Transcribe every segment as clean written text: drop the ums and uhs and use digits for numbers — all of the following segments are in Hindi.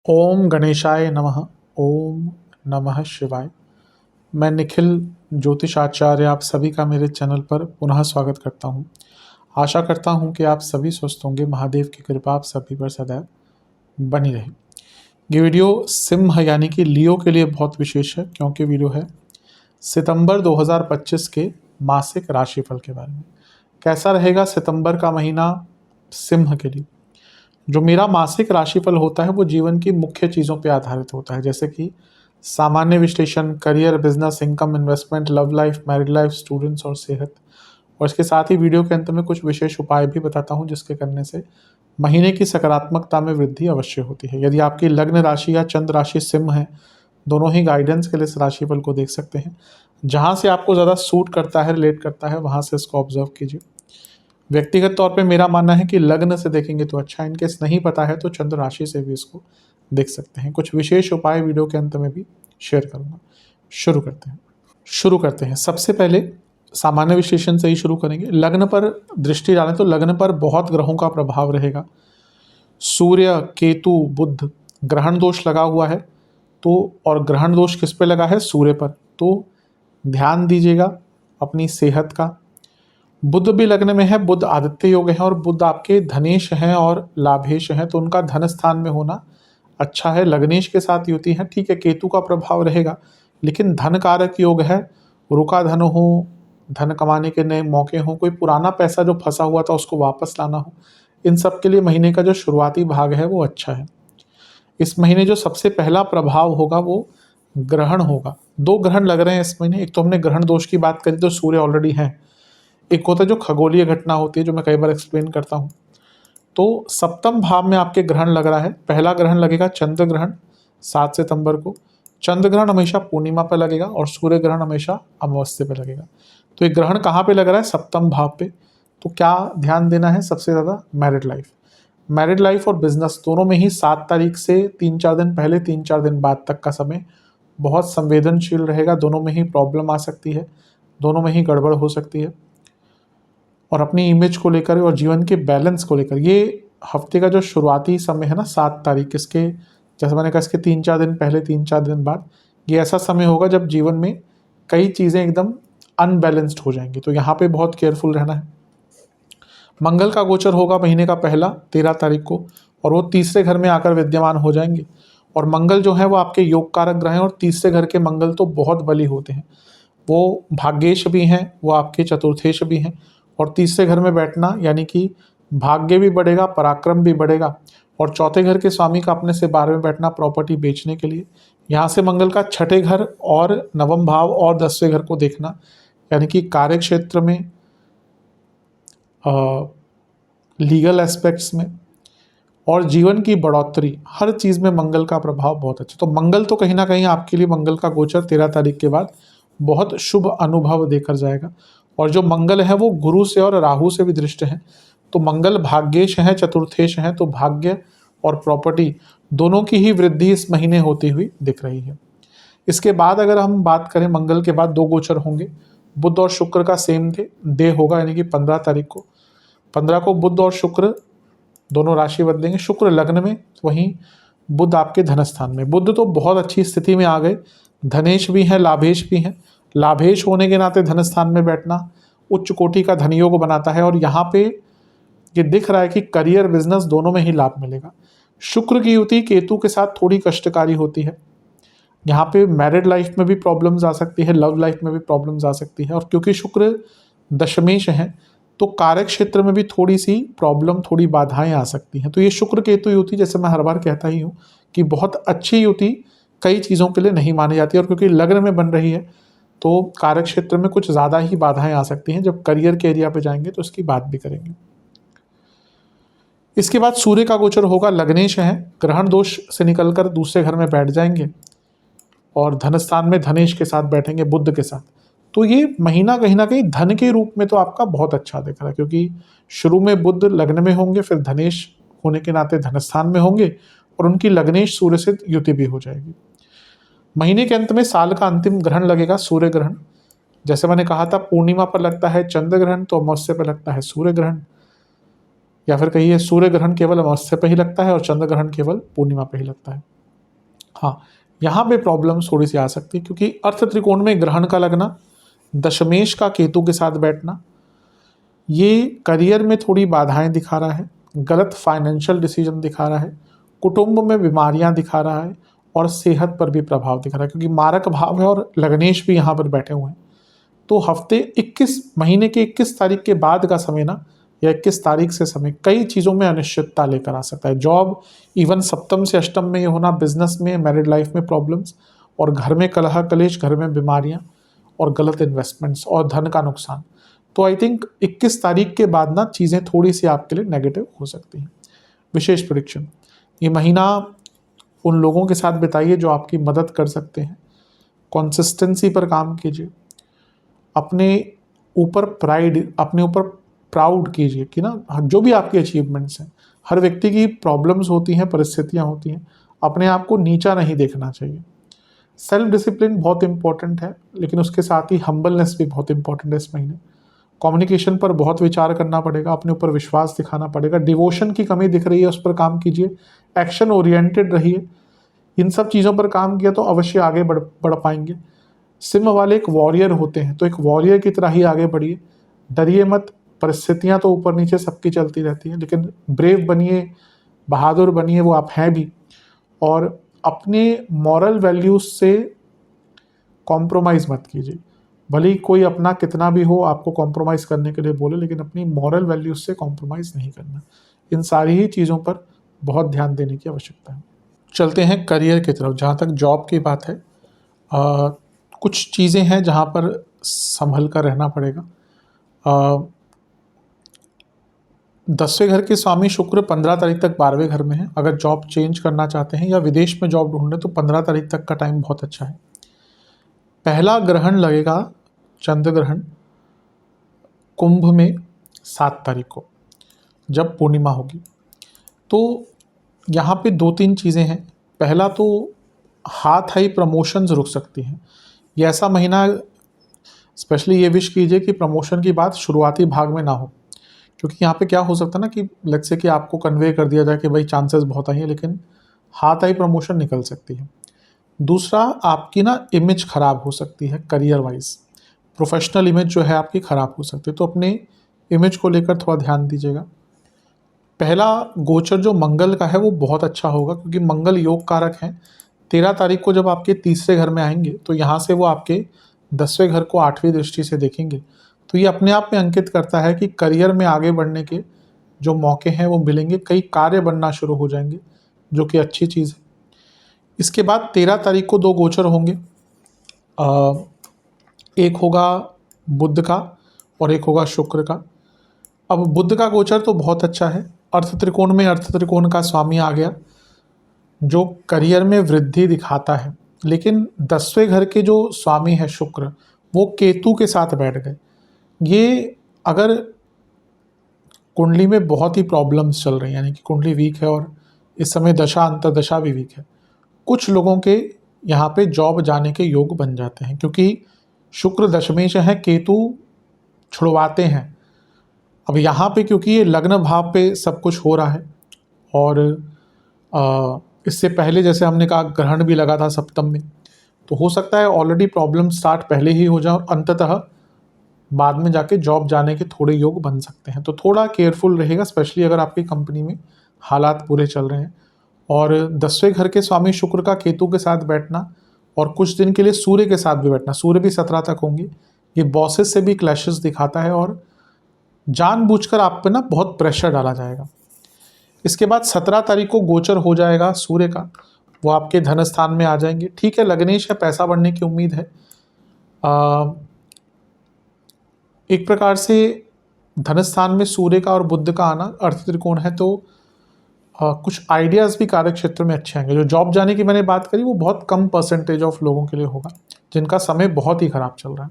ओम गणेशाय नमः। ओम नमः शिवाय। मैं निखिल ज्योतिषाचार्य आप सभी का मेरे चैनल पर पुनः स्वागत करता हूं। आशा करता हूं कि आप सभी स्वस्थ होंगे। महादेव की कृपा आप सभी पर सदैव बनी रहे। ये वीडियो सिंह यानी कि लियो के लिए बहुत विशेष है, क्योंकि वीडियो है सितंबर 2025 के मासिक राशिफल के बारे में। कैसा रहेगा सितंबर का महीना सिंह के लिए। जो मेरा मासिक राशिफल होता है वो जीवन की मुख्य चीज़ों पर आधारित होता है, जैसे कि सामान्य विश्लेषण, career, business, income, investment, love life, married life, students और सेहत। और इसके साथ ही वीडियो के अंत में कुछ विशेष उपाय भी बताता हूँ, जिसके करने से महीने की सकारात्मकता में वृद्धि अवश्य होती है। यदि आपकी लग्न राशि या चंद्र राशि सिंह है, दोनों ही गाइडेंस के लिए इस राशिफल को देख सकते हैं। जहाँ से आपको ज़्यादा सूट करता है, रिलेट करता है, वहाँ से इसको ऑब्जर्व कीजिए। व्यक्तिगत तौर पे मेरा मानना है कि लग्न से देखेंगे तो अच्छा है। इनकेस नहीं पता है तो चंद्र राशि से भी इसको देख सकते हैं। कुछ विशेष उपाय वीडियो के अंत में भी शेयर करूंगा। शुरू करते हैं। सबसे पहले सामान्य विश्लेषण से ही शुरू करेंगे। लग्न पर दृष्टि डालें तो लग्न पर बहुत ग्रहों का प्रभाव रहेगा। सूर्य, केतु, बुध, ग्रहण दोष लगा हुआ है। तो और ग्रहण दोष किस पे लगा है? सूर्य पर। तो ध्यान दीजिएगा अपनी सेहत का। बुध भी लग्न में है, बुध आदित्य योग है और बुध आपके धनेश हैं और लाभेश हैं, तो उनका धन स्थान में होना अच्छा है। लग्नेश के साथ युति है, ठीक है। केतु का प्रभाव रहेगा, लेकिन धन कारक योग है। रुका धन हो, धन कमाने के नए मौके हों, कोई पुराना पैसा जो फंसा हुआ था उसको वापस लाना हो, इन सब के लिए महीने का जो शुरुआती भाग है वो अच्छा है। इस महीने जो सबसे पहला प्रभाव होगा वो ग्रहण होगा। 2 ग्रहण लग रहे हैं इस महीने। एक तो हमने ग्रहण दोष की बात करी तो सूर्य ऑलरेडी है। एक होता है जो खगोलीय घटना होती है, जो मैं कई बार एक्सप्लेन करता हूँ। तो सप्तम भाव में आपके ग्रहण लग रहा है। पहला ग्रहण लगेगा चंद्र ग्रहण 7 सितंबर को। चंद्र ग्रहण हमेशा पूर्णिमा पर लगेगा और सूर्य ग्रहण हमेशा अमावस्या पर लगेगा। तो ये ग्रहण कहाँ पे लग रहा है? सप्तम भाव पे। तो क्या ध्यान देना है? सबसे ज़्यादा मैरिड लाइफ और बिजनेस दोनों में ही 7 तारीख से 3-4 दिन पहले 3-4 दिन बाद तक का समय बहुत संवेदनशील रहेगा। दोनों में ही प्रॉब्लम आ सकती है, दोनों में ही गड़बड़ हो सकती है। और अपनी इमेज को लेकर और जीवन के बैलेंस को लेकर ये हफ्ते का जो शुरुआती समय है ना, 7 तारीख, इसके जैसे मैंने कहा इसके 3-4 दिन पहले 3-4 दिन बाद, ये ऐसा समय होगा जब जीवन में कई चीज़ें एकदम अनबैलेंस्ड हो जाएंगी। तो यहाँ पे बहुत केयरफुल रहना है। मंगल का गोचर होगा महीने का पहला 13 तारीख को, और वो तीसरे घर में आकर विद्यमान हो जाएंगे। और मंगल जो है वो आपके योग कारक ग्रह हैं, और तीसरे घर के मंगल तो बहुत बली होते हैं। वो भाग्येश भी हैं, वो आपके चतुर्थेश भी हैं। और तीसरे घर में बैठना यानी कि भाग्य भी बढ़ेगा, पराक्रम भी बढ़ेगा। और चौथे घर के स्वामी का अपने से 12वें में बैठना प्रॉपर्टी बेचने के लिए। यहाँ से मंगल का छठे घर और नवम भाव और 10वें घर को देखना, यानी कि कार्य क्षेत्र में, लीगल एस्पेक्ट्स में और जीवन की बढ़ोतरी, हर चीज़ में मंगल का प्रभाव बहुत अच्छा। तो मंगल तो कहीं ना कहीं आपके लिए मंगल का गोचर 13 तारीख के बाद बहुत शुभ अनुभव देकर जाएगा। और जो मंगल है वो गुरु से और राहु से भी दृष्ट है। तो मंगल भाग्येश है, चतुर्थेश है, तो भाग्य और प्रॉपर्टी दोनों की ही वृद्धि इस महीने होती हुई दिख रही है। इसके बाद अगर हम बात करें, मंगल के बाद 2 गोचर होंगे। बुध और शुक्र का सेम डे होगा, यानी कि 15 तारीख को। 15 को बुध और शुक्र दोनों राशि बदलेंगे। शुक्र लग्न में, वहीं बुध आपके धन स्थान में। बुध तो बहुत अच्छी स्थिति में आ गए, धनेश भी हैं, लाभेश भी हैं। लाभेश होने के नाते धन स्थान में बैठना उच्च कोटि का धन योग बनाता है। और यहाँ पे ये दिख रहा है कि करियर, बिजनेस दोनों में ही लाभ मिलेगा। शुक्र की युति केतु के साथ थोड़ी कष्टकारी होती है। यहाँ पे मैरिड लाइफ में भी प्रॉब्लम्स आ सकती है, लव लाइफ में भी प्रॉब्लम्स आ सकती है। और क्योंकि शुक्र दशमेश हैं, तो कार्य क्षेत्र में भी थोड़ी सी प्रॉब्लम, थोड़ी बाधाएं आ सकती हैं। तो ये शुक्र केतु युति, जैसे मैं हर बार कहता ही हूँ कि बहुत अच्छी युति कई चीज़ों के लिए नहीं मानी जाती। और क्योंकि लग्न में बन रही है तो कार्य क्षेत्र में कुछ ज़्यादा ही बाधाएं आ सकती हैं। जब करियर के एरिया पे जाएंगे तो इसकी बात भी करेंगे। इसके बाद सूर्य का गोचर होगा, लग्नेश है, ग्रहण दोष से निकलकर दूसरे घर में बैठ जाएंगे और धन स्थान में धनेश के साथ बैठेंगे, बुध के साथ। तो ये महीना कहीं ना कहीं धन के रूप में तो आपका बहुत अच्छा दिख रहा है, क्योंकि शुरू में बुध लग्न में होंगे, फिर धनेश होने के नाते धन स्थान में होंगे और उनकी लग्नेश सूर्य से युति भी हो जाएगी। महीने के अंत में साल का अंतिम ग्रहण लगेगा, सूर्य ग्रहण। जैसे मैंने कहा था पूर्णिमा पर लगता है चंद्र ग्रहण, तो अमावस्या पर लगता है सूर्य ग्रहण। या फिर कहिए सूर्य ग्रहण केवल अमावस्या पे ही लगता है और चंद्र ग्रहण केवल पूर्णिमा पे ही लगता है। हाँ, यहाँ पे प्रॉब्लम थोड़ी सी आ सकती है क्योंकि अर्थ त्रिकोण में ग्रहण का लगना, दशमेश का केतु के साथ बैठना, ये करियर में थोड़ी बाधाएं दिखा रहा है, गलत फाइनेंशियल डिसीजन दिखा रहा है, कुटुंब में बीमारियां दिखा रहा है और सेहत पर भी प्रभाव दिखा रहा है क्योंकि मारक भाव है और लग्नेश भी यहाँ पर बैठे हुए हैं। तो हफ्ते 21 महीने के 21 तारीख के बाद का समय ना, या 21 तारीख से समय कई चीज़ों में अनिश्चितता लेकर आ सकता है। जॉब, इवन सप्तम से अष्टम में ये होना, बिजनेस में, मैरिड लाइफ में प्रॉब्लम्स, और घर में कलह कलेश, घर में बीमारियां और गलत इन्वेस्टमेंट्स और धन का नुकसान। तो आई थिंक 21 तारीख के बाद ना चीज़ें थोड़ी सी आपके लिए नेगेटिव हो सकती हैं। विशेष प्रेडिक्शन, ये महीना उन लोगों के साथ बिताइए जो आपकी मदद कर सकते हैं। कंसिस्टेंसी पर काम कीजिए, अपने ऊपर प्राइड, अपने ऊपर प्राउड कीजिए कि ना जो भी आपकी अचीवमेंट्स हैं, हर व्यक्ति की प्रॉब्लम्स होती हैं, परिस्थितियां होती हैं, अपने आप को नीचा नहीं देखना चाहिए। सेल्फ डिसिप्लिन बहुत इंपॉर्टेंट है, लेकिन उसके साथ ही हम्बलनेस भी बहुत इंपॉर्टेंट है इस महीने। कम्युनिकेशन पर बहुत विचार करना पड़ेगा, अपने ऊपर विश्वास दिखाना पड़ेगा। डिवोशन की कमी दिख रही है, उस पर काम कीजिए। एक्शन ओरिएंटेड रहिए। इन सब चीज़ों पर काम किया तो अवश्य आगे बढ़ पाएंगे। सिंह वाले एक वॉरियर होते हैं, तो एक वॉरियर की तरह ही आगे बढ़िए। डरिए मत, परिस्थितियां तो ऊपर नीचे सबकी चलती रहती हैं, लेकिन ब्रेव बनिए, बहादुर बनिए, वो आप हैं भी। और अपने मॉरल वैल्यूज से कॉम्प्रोमाइज़ मत कीजिए। भले ही कोई अपना कितना भी हो आपको कॉम्प्रोमाइज़ करने के लिए बोले, लेकिन अपनी मॉरल वैल्यूज से कॉम्प्रोमाइज़ नहीं करना। इन सारी ही चीज़ों पर बहुत ध्यान देने की आवश्यकता है। चलते हैं करियर की तरफ। जहाँ तक जॉब की बात है, कुछ चीज़ें हैं जहाँ पर संभल कर रहना पड़ेगा। 10वें घर के स्वामी शुक्र 15 तारीख तक 12वें घर में है। अगर जॉब चेंज करना चाहते हैं या विदेश में जॉब ढूंढ रहे तो 15 तारीख तक का टाइम बहुत अच्छा है। पहला ग्रहण लगेगा चंद्र ग्रहण कुंभ में 7 तारीख को, जब पूर्णिमा होगी। तो यहाँ पे 2-3 चीज़ें हैं। पहला तो हाथ हाई प्रमोशंस रुक सकती हैं। ये ऐसा महीना, स्पेशली ये विश कीजिए कि प्रमोशन की बात शुरुआती भाग में ना हो, क्योंकि यहाँ पे क्या हो सकता है ना कि लेट्स से कि आपको कन्वे कर दिया जाए कि भाई चांसेस बहुत आई हैं, लेकिन हाथ आई प्रमोशन निकल सकती है। दूसरा, आपकी ना इमेज ख़राब हो सकती है करियर वाइज, प्रोफेशनल इमेज जो है आपकी ख़राब हो सकती है, तो अपने इमेज को लेकर थोड़ा ध्यान दीजिएगा। पहला गोचर जो मंगल का है वो बहुत अच्छा होगा, क्योंकि मंगल योग कारक हैं। 13 तारीख को जब आपके तीसरे घर में आएंगे तो यहाँ से वो आपके 10वें घर को 8वीं दृष्टि से देखेंगे। तो ये अपने आप में अंकित करता है कि करियर में आगे बढ़ने के जो मौके हैं वो मिलेंगे, कई कार्य बनना शुरू हो जाएंगे, जो कि अच्छी चीज़ है। इसके बाद 13 तारीख को 2 गोचर होंगे। एक होगा बुध का और एक होगा शुक्र का। अब बुध का गोचर तो बहुत अच्छा है, अर्थ त्रिकोण में अर्थ त्रिकोण का स्वामी आ गया, जो करियर में वृद्धि दिखाता है। लेकिन 10वें घर के जो स्वामी है शुक्र, वो केतु के साथ बैठ गए। ये अगर कुंडली में बहुत ही प्रॉब्लम्स चल रही हैं, यानी कि कुंडली वीक है और इस समय दशा अंतर्दशा भी वीक है, कुछ लोगों के यहाँ पे जॉब जाने के योग बन जाते हैं, क्योंकि शुक्र दशमेश है, केतु छुड़वाते हैं। अब यहाँ पे क्योंकि ये लग्न भाव पे सब कुछ हो रहा है, और इससे पहले जैसे हमने कहा ग्रहण भी लगा था सप्तम में, तो हो सकता है ऑलरेडी प्रॉब्लम स्टार्ट पहले ही हो जाए और अंततः बाद में जाके जॉब जाने के थोड़े योग बन सकते हैं। तो थोड़ा केयरफुल रहेगा, स्पेशली अगर आपकी कंपनी में हालात पूरे चल रहे हैं। और 10वें घर के स्वामी शुक्र का केतु के साथ बैठना और कुछ दिन के लिए सूर्य के साथ भी बैठना, सूर्य भी 17 तक होंगे, ये बॉसेस से भी क्लैशेस दिखाता है और जानबूझकर आप पे ना बहुत प्रेशर डाला जाएगा। इसके बाद 17 तारीख को गोचर हो जाएगा सूर्य का, वो आपके धन स्थान में आ जाएंगे। ठीक है, लग्नेश है, पैसा बढ़ने की उम्मीद है। एक प्रकार से धन स्थान में सूर्य का और बुध का आना, अर्थ त्रिकोण है, तो कुछ आइडियाज़ भी कार्य क्षेत्र में अच्छे आएंगे। जो जॉब जाने की मैंने बात करी वो बहुत कम परसेंटेज ऑफ लोगों के लिए होगा, जिनका समय बहुत ही खराब चल रहा है।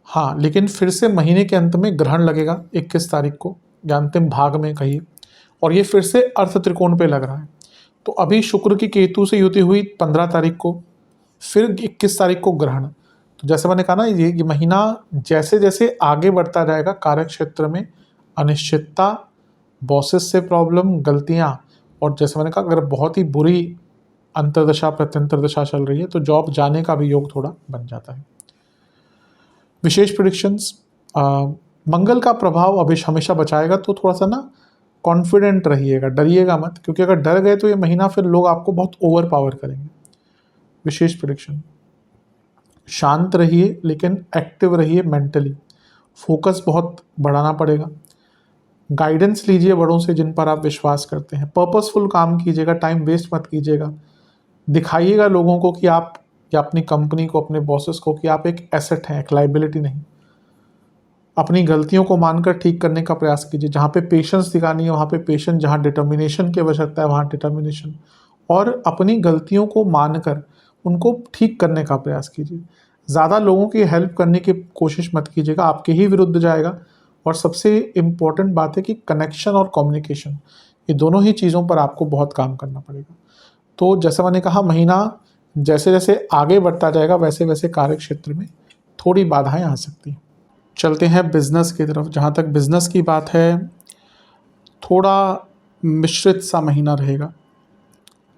हाँ, लेकिन फिर से महीने के अंत में ग्रहण लगेगा 21 तारीख को, या अंतिम भाग में कहिए, और ये फिर से अर्थ त्रिकोण पे लग रहा है। तो अभी शुक्र की केतु से युति हुई 15 तारीख को, फिर 21 तारीख को ग्रहण। तो जैसे मैंने कहा ना, ये महीना जैसे जैसे आगे बढ़ता जाएगा कार्य क्षेत्र में अनिश्चितता, बॉसेस से प्रॉब्लम, गलतियाँ, और जैसे मैंने कहा अगर बहुत ही बुरी अंतर्दशा प्रत्यंतरदशा चल रही है तो जॉब जाने का भी योग थोड़ा बन जाता है। विशेष प्रेडिक्शंस, मंगल का प्रभाव अभी हमेशा बचाएगा, तो थोड़ा सा ना कॉन्फिडेंट रहिएगा, डरिएगा मत, क्योंकि अगर डर गए तो ये महीना फिर लोग आपको बहुत ओवर पावर करेंगे। विशेष प्रेडिक्शन, शांत रहिए लेकिन एक्टिव रहिए मेंटली, फोकस बहुत बढ़ाना पड़ेगा। गाइडेंस लीजिए बड़ों से जिन पर आप विश्वास करते हैं। पर्पसफुल काम कीजिएगा, टाइम वेस्ट मत कीजिएगा। दिखाइएगा लोगों को कि आप, या अपनी कंपनी को, अपने बॉसेस को, कि आप एक एसेट हैं, एक लाइबिलिटी नहीं। अपनी गलतियों को मानकर ठीक करने का प्रयास कीजिए। जहाँ पे पेशेंस दिखानी है वहाँ पे पेशेंस, जहाँ डिटर्मिनेशन की आवश्यकता है वहाँ डिटर्मिनेशन, और अपनी गलतियों को मानकर उनको ठीक करने का प्रयास कीजिए। ज़्यादा लोगों की हेल्प करने की कोशिश मत कीजिएगा, आपके ही विरुद्ध जाएगा। और सबसे इम्पॉर्टेंट बात है कि कनेक्शन और कम्युनिकेशन, ये दोनों ही चीज़ों पर आपको बहुत काम करना पड़ेगा। तो जैसा मैंने कहा, महीना जैसे जैसे आगे बढ़ता जाएगा वैसे वैसे कार्य क्षेत्र में थोड़ी बाधाएं आ सकती हैं। चलते हैं बिजनेस की तरफ। जहाँ तक बिजनेस की बात है, थोड़ा मिश्रित सा महीना रहेगा।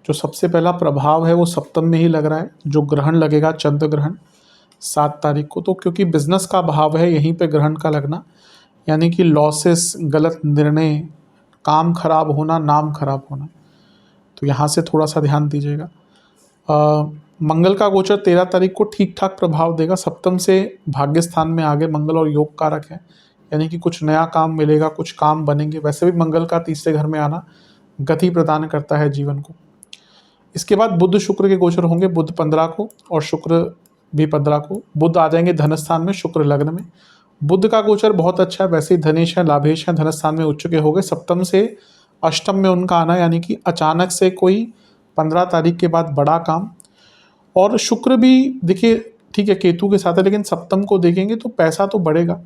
जो सबसे पहला प्रभाव है वो सप्तम में ही लग रहा है, जो ग्रहण लगेगा, चंद्र ग्रहण 7 तारीख को। तो क्योंकि बिजनेस का भाव है, यहीं पे ग्रहण का लगना, यानी कि लॉसेस, गलत निर्णय, काम खराब होना, नाम खराब होना, तो यहाँ से थोड़ा सा ध्यान दीजिएगा। मंगल का गोचर 13 तारीख को ठीक ठाक प्रभाव देगा। सप्तम से भाग्य स्थान में आगे मंगल और योग कारक है, यानी कि कुछ नया काम मिलेगा, कुछ काम बनेंगे। वैसे भी मंगल का तीसरे घर में आना गति प्रदान करता है जीवन को। इसके बाद बुध शुक्र के गोचर होंगे, बुध 15 को और शुक्र भी 15 को। बुध आ जाएंगे धन स्थान में, शुक्र लग्न में। बुध का गोचर बहुत अच्छा है, वैसे ही धनेश है, लाभेश है, धन स्थान में उच्च के हो गए। सप्तम से अष्टम में उनका आना, यानी कि अचानक से कोई 15 तारीख के बाद बड़ा काम। और शुक्र भी देखिए ठीक है केतु के साथ है, लेकिन सप्तम को देखेंगे तो पैसा तो बढ़ेगा।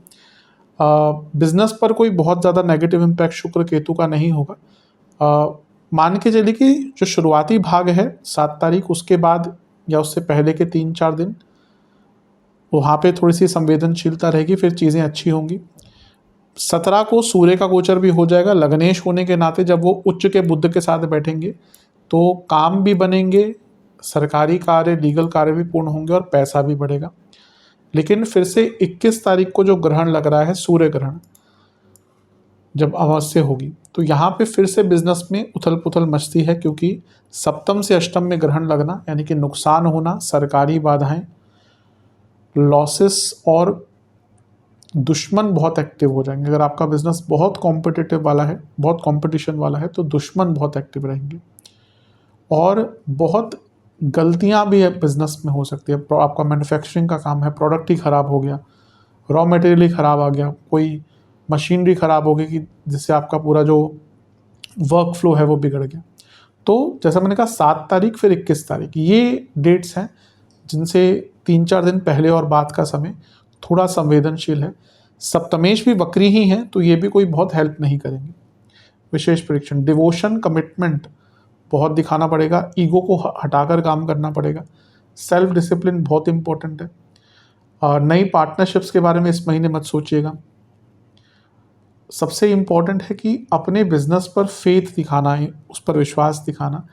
बिजनेस पर कोई बहुत ज़्यादा नेगेटिव इम्पैक्ट शुक्र केतु का नहीं होगा। मान के चलिए कि जो शुरुआती भाग है 7 तारीख, उसके बाद या उससे पहले के 3-4 दिन वहाँ पे थोड़ी सी संवेदनशीलता रहेगी, फिर चीज़ें अच्छी होंगी। 17 को सूर्य का गोचर भी हो जाएगा। लग्नेश होने के नाते जब वो उच्च के बुध के साथ बैठेंगे तो काम भी बनेंगे, सरकारी कार्य, लीगल कार्य भी पूर्ण होंगे और पैसा भी बढ़ेगा। लेकिन फिर से 21 तारीख को जो ग्रहण लग रहा है, सूर्य ग्रहण, जब अमावस्या होगी, तो यहाँ पे फिर से बिजनेस में उथल पुथल मचती है, क्योंकि सप्तम से अष्टम में ग्रहण लगना, यानी कि नुकसान होना, सरकारी बाधाएं, लॉसेस, और दुश्मन बहुत एक्टिव हो जाएंगे। अगर आपका बिजनेस बहुत कॉम्पिटिटिव वाला है, बहुत कंपटीशन वाला है, तो दुश्मन बहुत एक्टिव रहेंगे। और बहुत गलतियां भी बिजनेस में हो सकती है। आपका मैन्युफैक्चरिंग का काम है, प्रोडक्ट ही ख़राब हो गया, रॉ मटेरियल ही ख़राब आ गया, कोई मशीनरी ख़राब हो गई कि जिससे आपका पूरा जो वर्क फ्लो है वो बिगड़ गया। तो जैसा मैंने कहा 7 तारीख फिर 21 तारीख, ये डेट्स हैं जिनसे 3-4 दिन पहले और बाद का समय थोड़ा संवेदनशील है। सप्तमेश भी वक्री ही हैं, तो ये भी कोई बहुत हेल्प नहीं करेंगे। विशेष प्रेडिक्शन, डिवोशन, कमिटमेंट बहुत दिखाना पड़ेगा, ईगो को हटाकर काम करना पड़ेगा। सेल्फ डिसिप्लिन बहुत इंपॉर्टेंट है। नई पार्टनरशिप्स के बारे में इस महीने मत सोचिएगा। सबसे इम्पॉर्टेंट है कि अपने बिजनेस पर फेथ दिखाना है, उस पर विश्वास दिखाना,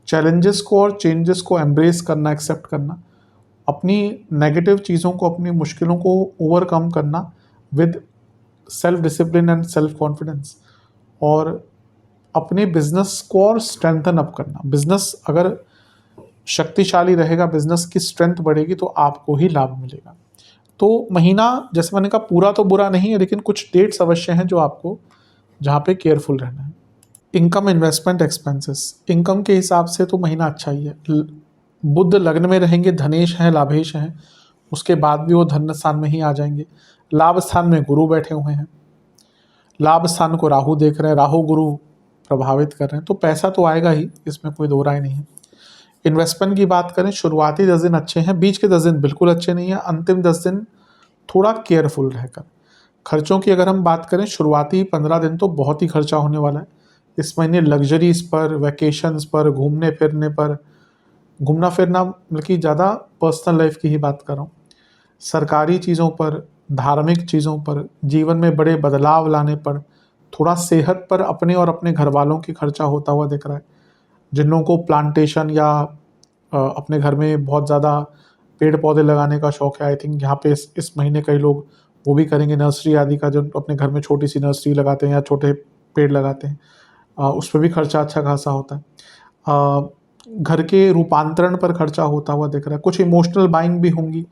चैलेंजेस को और चेंजेस को एम्ब्रेस करना, एक्सेप्ट करना, अपनी नेगेटिव चीज़ों को, अपनी मुश्किलों को ओवरकम करना with self discipline and self confidence, और अपने बिजनेस को और स्ट्रेंथन अप करना। बिजनेस अगर शक्तिशाली रहेगा, बिजनेस की स्ट्रेंथ बढ़ेगी, तो आपको ही लाभ मिलेगा। तो महीना जैसे मैंने कहा पूरा तो बुरा नहीं है, लेकिन कुछ डेट्स अवश्य हैं जो आपको जहाँ पे केयरफुल रहना है। इनकम, इन्वेस्टमेंट, एक्सपेंसेस, इनकम के हिसाब से तो महीना अच्छा ही है। बुध लग्न में रहेंगे, धनेश हैं, लाभेश हैं, उसके बाद भी वो धन स्थान में ही आ जाएंगे। लाभ स्थान में गुरु बैठे हुए हैं, लाभ स्थान को राहु देख रहे हैं, राहु गुरु प्रभावित कर रहे हैं, तो पैसा तो आएगा ही, इसमें कोई दो राय नहीं है। इन्वेस्टमेंट की बात करें, शुरुआती 10 दिन अच्छे हैं, बीच के 10 दिन बिल्कुल अच्छे नहीं है, अंतिम 10 दिन थोड़ा केयरफुल रहकर। खर्चों की अगर हम बात करें, शुरुआती 15 दिन तो बहुत ही खर्चा होने वाला है। इस महीने लग्जरीज पर, वैकेशंस पर, घूमने फिरने पर, घूमना फिरना मतलब कि ज़्यादा पर्सनल लाइफ की ही बात कर रहा हूँ, सरकारी चीज़ों पर, धार्मिक चीज़ों पर, जीवन में बड़े बदलाव लाने पर थोड़ा सेहत पर अपने और अपने घर वालों की खर्चा होता हुआ दिख रहा है। जिन लोगों को प्लांटेशन या अपने घर में बहुत ज़्यादा पेड़ पौधे लगाने का शौक है, आई थिंक यहाँ पे इस महीने कई लोग वो भी करेंगे। नर्सरी आदि का, जो अपने घर में छोटी सी नर्सरी लगाते हैं या छोटे पेड़ लगाते हैं, उस पर भी खर्चा अच्छा खासा होता है। घर के रूपांतरण पर खर्चा होता हुआ दिख रहा है। कुछ इमोशनल बाइंग भी होंगी।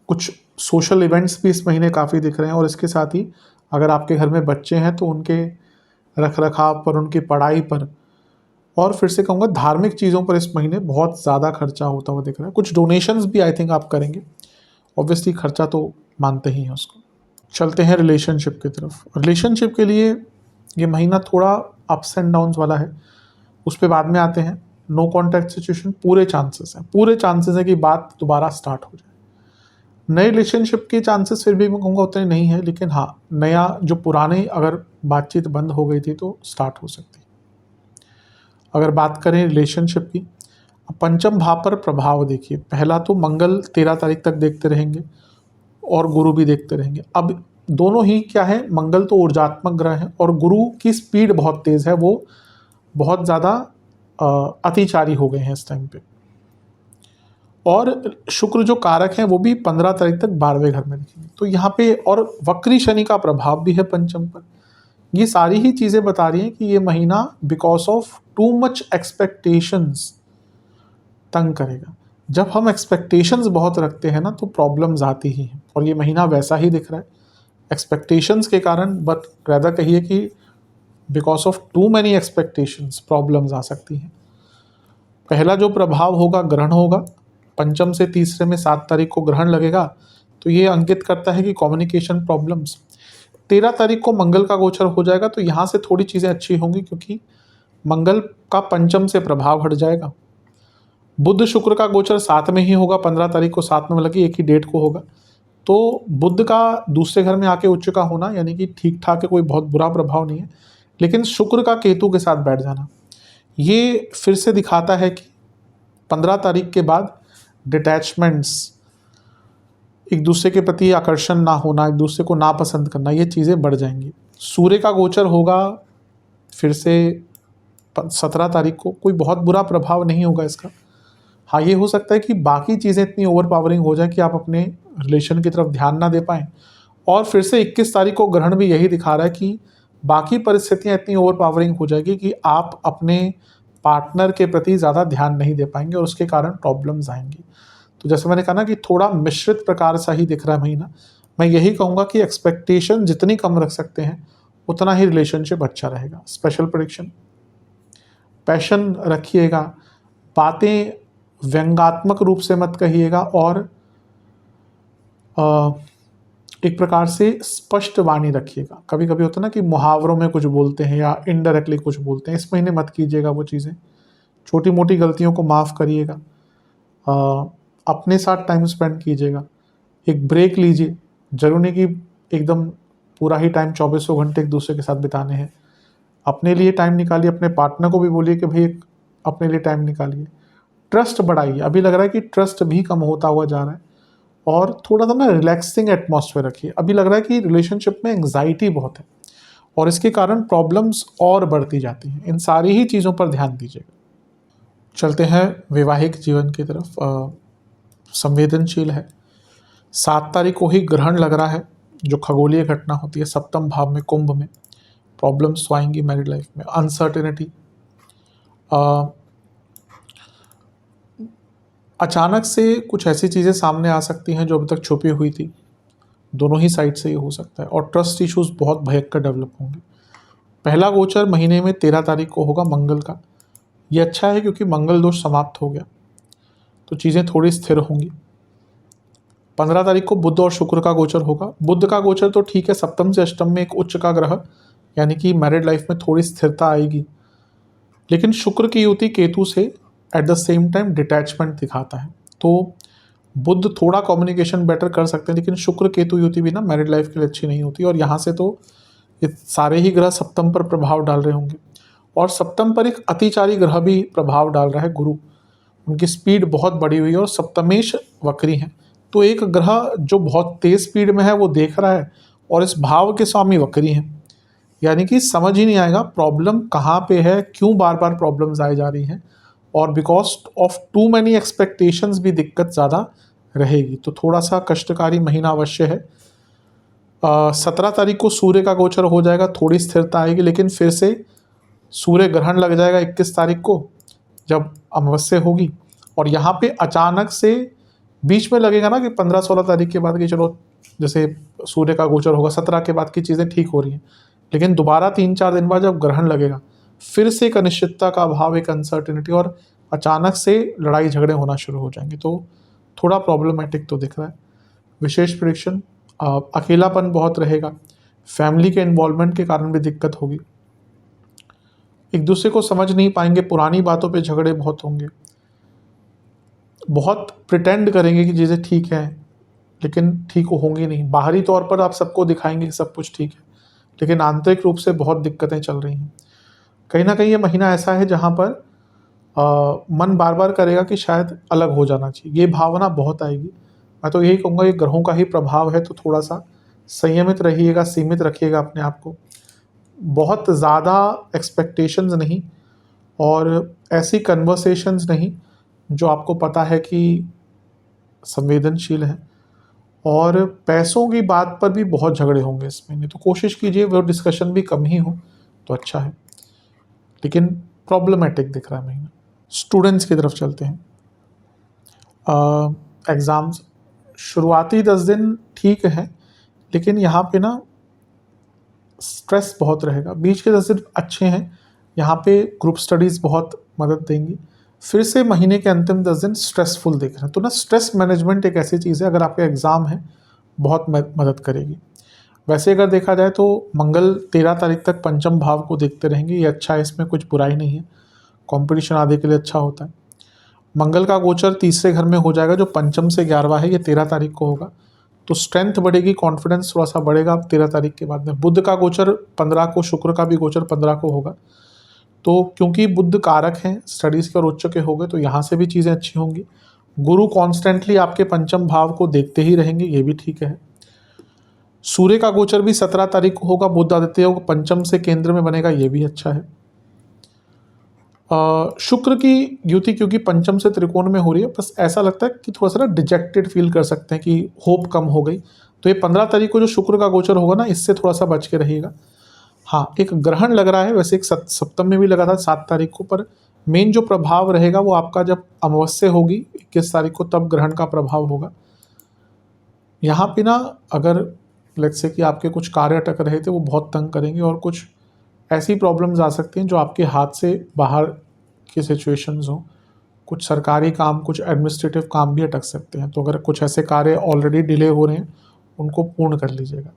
कुछ सोशल इवेंट्स भी इस महीने काफ़ी दिख रहे हैं। और इसके साथ ही अगर आपके घर में बच्चे हैं तो उनके रख रखाव पर, उनकी पढ़ाई पर, और फिर से कहूँगा धार्मिक चीज़ों पर इस महीने बहुत ज़्यादा खर्चा होता हुआ दिख रहा है। कुछ डोनेशंस भी आई थिंक आप करेंगे। ऑब्वियसली खर्चा तो मानते ही हैं उसको। चलते हैं रिलेशनशिप की तरफ। रिलेशनशिप के लिए ये महीना थोड़ा अप्स एंड डाउन्स वाला है, उस पर बाद में आते हैं। नो कॉन्टैक्ट सिचुएशन, पूरे चांसेस हैं कि बात दोबारा स्टार्ट हो जाए। नए रिलेशनशिप के चांसेस फिर भी मैं कहूँगा उतने नहीं है, लेकिन हाँ, नया जो पुराने अगर बातचीत बंद हो गई थी तो स्टार्ट हो सकती है। अगर बात करें रिलेशनशिप की, पंचम भाव पर प्रभाव देखिए। पहला तो मंगल 13 तारीख तक देखते रहेंगे और गुरु भी देखते रहेंगे। अब दोनों ही क्या है, मंगल तो ऊर्जात्मक ग्रह है और गुरु की स्पीड बहुत तेज़ है, वो बहुत ज़्यादा अतिचारी हो गए हैं इस टाइम पे। और शुक्र जो कारक हैं वो भी 15 तारीख तक 12वें घर में दिखेंगे। तो यहाँ पे और वक्री शनि का प्रभाव भी है पंचम पर। ये सारी ही चीज़ें बता रही हैं कि ये महीना because of too much expectations तंग करेगा। जब हम एक्सपेक्टेशंस बहुत रखते हैं ना तो प्रॉब्लम्स आती ही हैं, और ये महीना वैसा ही दिख रहा है। एक्सपेक्टेशंस के कारण, बट ज़्यादा कहिए कि because of too many expectations problems आ सकती हैं। पहला जो प्रभाव होगा, ग्रहण होगा। पंचम से तीसरे में 7 तारीख को ग्रहण लगेगा, तो ये अंकित करता है कि कम्युनिकेशन प्रॉब्लम्स। 13 तारीख को मंगल का गोचर हो जाएगा, तो यहाँ से थोड़ी चीज़ें अच्छी होंगी, क्योंकि मंगल का पंचम से प्रभाव हट जाएगा। बुध शुक्र का गोचर साथ में ही होगा, 15 तारीख को साथ में, मतलब कि एक ही डेट को होगा। तो बुध का दूसरे घर में आके उच्च का होना यानी कि ठीक ठाक है, कोई बहुत बुरा प्रभाव नहीं है। लेकिन शुक्र का केतु के साथ बैठ जाना, ये फिर से दिखाता है कि 15 तारीख के बाद डिटैचमेंट्स, एक दूसरे के प्रति आकर्षण ना होना, एक दूसरे को नापसंद करना, ये चीज़ें बढ़ जाएंगी। सूर्य का गोचर होगा फिर से 17 तारीख को, कोई बहुत बुरा प्रभाव नहीं होगा इसका। हाँ, ये हो सकता है कि बाकी चीज़ें इतनी ओवर पावरिंग हो जाए कि आप अपने रिलेशन की तरफ ध्यान ना दे पाएँ। और फिर से 21 तारीख को ग्रहण भी यही दिखा रहा है कि बाकी परिस्थितियाँ इतनी ओवर पावरिंग हो जाएगी कि आप अपने पार्टनर के प्रति ज़्यादा ध्यान नहीं दे पाएंगे और उसके कारण प्रॉब्लम्स आएंगी। तो जैसे मैंने कहा ना कि थोड़ा मिश्रित प्रकार सा ही दिख रहा है महीना। मैं यही कहूँगा कि एक्सपेक्टेशन जितनी कम रख सकते हैं उतना ही रिलेशनशिप अच्छा रहेगा। स्पेशल प्रेडिक्शन, पैशन रखिएगा, बातें व्यंग्यात्मक रूप से मत कहिएगा, और एक प्रकार से स्पष्ट वाणी रखिएगा। कभी कभी होता है ना कि मुहावरों में कुछ बोलते हैं या इनडायरेक्टली कुछ बोलते हैं, इस महीने मत कीजिएगा वो चीज़ें। छोटी मोटी गलतियों को माफ़ करिएगा। अपने साथ टाइम स्पेंड कीजिएगा, एक ब्रेक लीजिए। जरूर नहीं कि एकदम पूरा ही टाइम 24 घंटे एक दूसरे के साथ बिताने हैं। अपने लिए टाइम निकालिए, अपने पार्टनर को भी बोलिए कि भाई अपने लिए टाइम निकालिए। ट्रस्ट बढ़ाइए। अभी लग रहा है कि ट्रस्ट भी कम होता हुआ जा रहा है, और थोड़ा सा ना रिलैक्सिंग एटमॉस्फेयर रखिए। अभी लग रहा है कि रिलेशनशिप में एंग्जाइटी बहुत है और इसके कारण प्रॉब्लम्स और बढ़ती जाती हैं। इन सारी ही चीज़ों पर ध्यान दीजिएगा। चलते हैं वैवाहिक जीवन की तरफ। संवेदनशील है। 7 तारीख को ही ग्रहण लग रहा है, जो खगोलीय घटना होती है। सप्तम भाव में, कुंभ में प्रॉब्लम्स तो आएंगी मैरिड लाइफ में। अनसर्टेनिटी, अचानक से कुछ ऐसी चीज़ें सामने आ सकती हैं जो अभी तक छुपी हुई थी। दोनों ही साइड से ये हो सकता है, और ट्रस्ट इश्यूज बहुत भयंकर डेवलप होंगे। पहला गोचर महीने में 13 तारीख को होगा मंगल का। ये अच्छा है क्योंकि मंगल दोष समाप्त हो गया, तो चीज़ें थोड़ी स्थिर होंगी। 15 तारीख को बुध और शुक्र का गोचर होगा। बुध का गोचर तो ठीक है, सप्तम से अष्टम में एक उच्च का ग्रह, यानी कि मैरिड लाइफ में थोड़ी स्थिरता आएगी। लेकिन शुक्र की युति केतु से at the same time detachment दिखाता है, तो बुध थोड़ा कम्युनिकेशन बेटर कर सकते हैं, लेकिन शुक्र केतु युति भी ना मैरिड लाइफ के लिए अच्छी नहीं होती। और यहाँ से तो ये सारे ही ग्रह सप्तम पर प्रभाव डाल रहे होंगे, और सप्तम पर एक अतिचारी ग्रह भी प्रभाव डाल रहा है, गुरु। उनकी स्पीड बहुत बढ़ी हुई है और सप्तमेश वक्री है, तो एक ग्रह जो बहुत तेज स्पीड में है वो देख रहा है, और इस भाव के स्वामी वक्री हैं, यानी कि समझ ही नहीं आएगा प्रॉब्लम कहाँ पे है, क्यों बार बार प्रॉब्लम्स आई जा रही हैं, और because of too many expectations भी दिक्कत ज़्यादा रहेगी। तो थोड़ा सा कष्टकारी महीना अवश्य है। 17 तारीख को सूर्य का गोचर हो जाएगा, थोड़ी स्थिरता आएगी, लेकिन फिर से सूर्य ग्रहण लग जाएगा 21 तारीख को जब अमावस्या होगी, और यहाँ पे अचानक से बीच में लगेगा ना कि 15-16 तारीख के बाद कि चलो जैसे सूर्य का गोचर होगा 17 के बाद की चीज़ें ठीक हो रही हैं, लेकिन दोबारा 3-4 दिन बाद जब ग्रहण लगेगा फिर से एक अनिश्चितता का अभाव, एक अनसर्टिनिटी, और अचानक से लड़ाई झगड़े होना शुरू हो जाएंगे। तो थोड़ा प्रॉब्लमेटिक तो दिख रहा है। विशेष प्रेडिक्शन, अकेलापन बहुत रहेगा, फैमिली के इन्वॉल्वमेंट के कारण भी दिक्कत होगी, एक दूसरे को समझ नहीं पाएंगे, पुरानी बातों पे झगड़े बहुत होंगे, बहुत प्रिटेंड करेंगे कि चीज़ें ठीक हैं लेकिन ठीक होंगी नहीं। बाहरी तौर पर आप सबको दिखाएंगे कि सब कुछ ठीक है, लेकिन आंतरिक रूप से बहुत दिक्कतें चल रही हैं। कहीं ना कहीं ये महीना ऐसा है जहाँ पर मन बार बार करेगा कि शायद अलग हो जाना चाहिए, ये भावना बहुत आएगी। मैं तो यही कहूँगा ये ग्रहों का ही प्रभाव है, तो थोड़ा सा संयमित रहिएगा, सीमित रखिएगा अपने आप को, बहुत ज़्यादा एक्सपेक्टेशंस नहीं, और ऐसी कन्वर्सेशंस नहीं जो आपको पता है कि संवेदनशील है, और पैसों की बात पर भी बहुत झगड़े होंगे इस महीने। तो कोशिश कीजिए वो डिस्कशन भी कम ही हो तो अच्छा है, लेकिन प्रॉब्लमेटिक दिख रहा है महीना। स्टूडेंट्स की तरफ चलते हैं। एग्ज़ाम्स शुरुआती 10 दिन ठीक है, लेकिन यहाँ पे ना स्ट्रेस बहुत रहेगा। बीच के 10 दिन अच्छे हैं, यहाँ पे ग्रुप स्टडीज़ बहुत मदद देंगी। फिर से महीने के अंतिम 10 दिन स्ट्रेसफुल दिख रहे हैं। तो ना स्ट्रेस मैनेजमेंट एक ऐसी चीज़ है, अगर आपका एग्ज़ाम है बहुत मदद करेगी। वैसे अगर देखा जाए तो मंगल 13 तारीख तक पंचम भाव को देखते रहेंगे, ये अच्छा है, इसमें कुछ बुराई नहीं है, कंपटीशन आदि के लिए अच्छा होता है। मंगल का गोचर तीसरे घर में हो जाएगा जो पंचम से 11वां है, ये 13 तारीख को होगा, तो स्ट्रेंथ बढ़ेगी, कॉन्फिडेंस थोड़ा सा बढ़ेगा 13 तारीख के बाद में। बुध का गोचर 15 को, शुक्र का भी गोचर 15 को होगा, तो क्योंकि बुध कारक हैं स्टडीज़ के और उच्च के हो गए, तो यहाँ से भी चीज़ें अच्छी होंगी। गुरु कॉन्स्टेंटली आपके पंचम भाव को देखते ही रहेंगे, ये भी ठीक है। सूर्य का गोचर भी 17 तारीख को होगा, बुध आदित्य योग पंचम से केंद्र में बनेगा, ये भी अच्छा है। शुक्र की युति क्योंकि पंचम से त्रिकोण में हो रही है, बस ऐसा लगता है कि थोड़ा सा ना डिजेक्टेड फील कर सकते हैं कि होप कम हो गई। तो ये 15 तारीख को जो शुक्र का गोचर होगा ना, इससे थोड़ा सा बच के रहिएगा। हाँ, एक ग्रहण लग रहा है, वैसे एक सप्तम में भी लगा था 7 तारीख को, पर मेन जो प्रभाव रहेगा वो आपका जब अमावस्या होगी 21 तारीख को, तब ग्रहण का प्रभाव होगा। यहाँ पे ना अगर लेट्स से कि आपके कुछ कार्य अटक रहे थे वो बहुत तंग करेंगे, और कुछ ऐसी प्रॉब्लम्स आ सकती हैं जो आपके हाथ से बाहर की सिचुएशंस हो, कुछ सरकारी काम, कुछ एडमिनिस्ट्रेटिव काम भी अटक सकते हैं। तो अगर कुछ ऐसे कार्य ऑलरेडी डिले हो रहे हैं उनको पूर्ण कर लीजिएगा।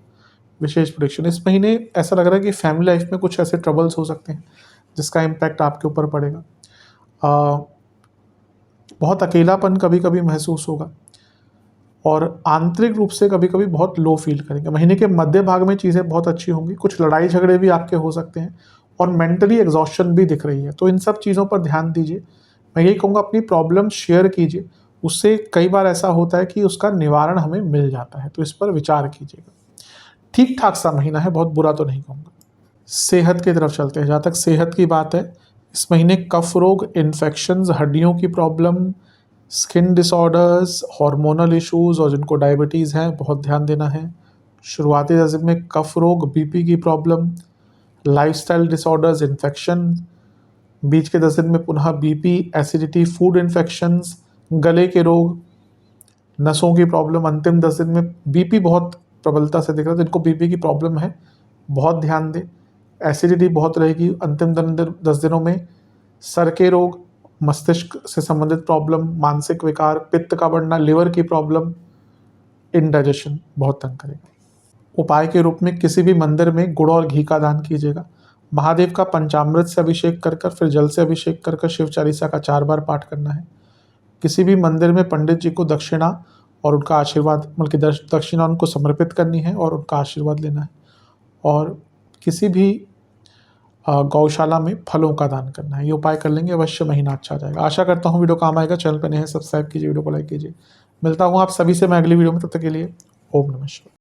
विशेष प्रेडिक्शन, इस महीने ऐसा लग रहा है कि फैमिली लाइफ में कुछ ऐसे ट्रबल्स हो सकते हैं जिसका इम्पैक्ट आपके ऊपर पड़ेगा। बहुत अकेलापन कभी कभी महसूस होगा, और आंतरिक रूप से कभी कभी बहुत लो फील करेंगे। महीने के मध्य भाग में चीज़ें बहुत अच्छी होंगी, कुछ लड़ाई झगड़े भी आपके हो सकते हैं, और मेंटली एग्जॉस्शन भी दिख रही है। तो इन सब चीज़ों पर ध्यान दीजिए। मैं यही कहूँगा अपनी प्रॉब्लम शेयर कीजिए, उससे कई बार ऐसा होता है कि उसका निवारण हमें मिल जाता है, तो इस पर विचार कीजिएगा। ठीक ठाक सा महीना है, बहुत बुरा तो नहीं कहूँगा। सेहत की तरफ चलते हैं। जहाँ तक सेहत की बात है, इस महीने कफ रोग, इन्फेक्शंस, हड्डियों की problem, skin disorders, hormonal issues, और जिनको डायबिटीज़ है बहुत ध्यान देना है। शुरुआती 10 दिन में कफ रोग, बीपी की प्रॉब्लम, लाइफस्टाइल डिसऑर्डर्स, इन्फेक्शन। बीच के 10 दिन में पुनः बीपी, एसिडिटी, फूड इन्फेक्शंस, गले के रोग, नसों की प्रॉब्लम। अंतिम 10 दिन में बीपी बहुत प्रबलता से दिख रहा है, तो इनको बीपी की प्रॉब्लम है, बहुत ध्यान दें। एसिडिटी बहुत रहेगी अंतिम 10 दिनों में। सर के रोग, मस्तिष्क से संबंधित प्रॉब्लम, मानसिक विकार, पित्त का बढ़ना, लिवर की प्रॉब्लम, इंडाइजेशन बहुत तंग करेगा। उपाय के रूप में किसी भी मंदिर में गुड़ और घी का दान कीजिएगा। महादेव का पंचामृत से अभिषेक कर फिर जल से अभिषेक कर शिव चालीसा का 4 बार पाठ करना है। किसी भी मंदिर में पंडित जी को दक्षिणा और उनका आशीर्वाद, बल्कि दक्षिणा उनको समर्पित करनी है और उनका आशीर्वाद लेना है। और किसी भी गौशाला में फलों का दान करना है। ये उपाय कर लेंगे, अवश्य महीना अच्छा जाएगा। आशा करता हूँ वीडियो काम आएगा। चैनल पर नए हैं, सब्सक्राइब कीजिए, वीडियो को लाइक कीजिए। मिलता हूँ आप सभी से मैं अगली वीडियो में, तब तक के लिए ओम नमः शिवाय।